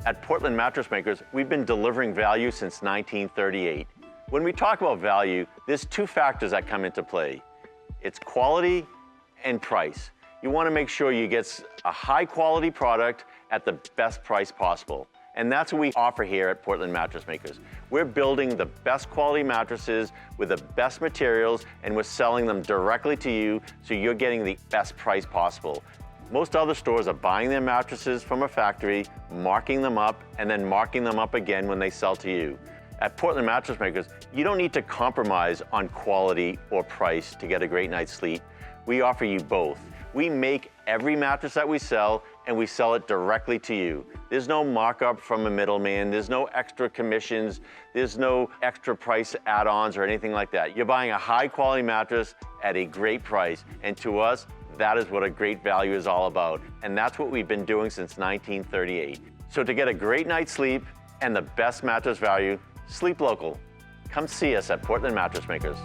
At Portland Mattress Makers, we've been delivering value since 1938. When we talk about value, there's two factors that come into play. It's quality and price. You want to make sure you get a high quality product at the best price possible. And that's what we offer here at Portland Mattress Makers. We're building the best quality mattresses with the best materials, and we're selling them directly to you, so you're getting the best price possible. Most other stores are buying their mattresses from a factory, marking them up, and then marking them up again when they sell to you. At Portland Mattress Makers, you don't need to compromise on quality or price to get a great night's sleep. We offer you both. We make every mattress that we sell, and we sell it directly to you. There's no markup from a middleman, there's no extra commissions, there's no extra price add-ons or anything like that. You're buying a high quality mattress at a great price, and to us, that is what a great value is all about. And that's what we've been doing since 1938. So to get a great night's sleep and the best mattress value, sleep local. Come see us at Portland Mattress Makers.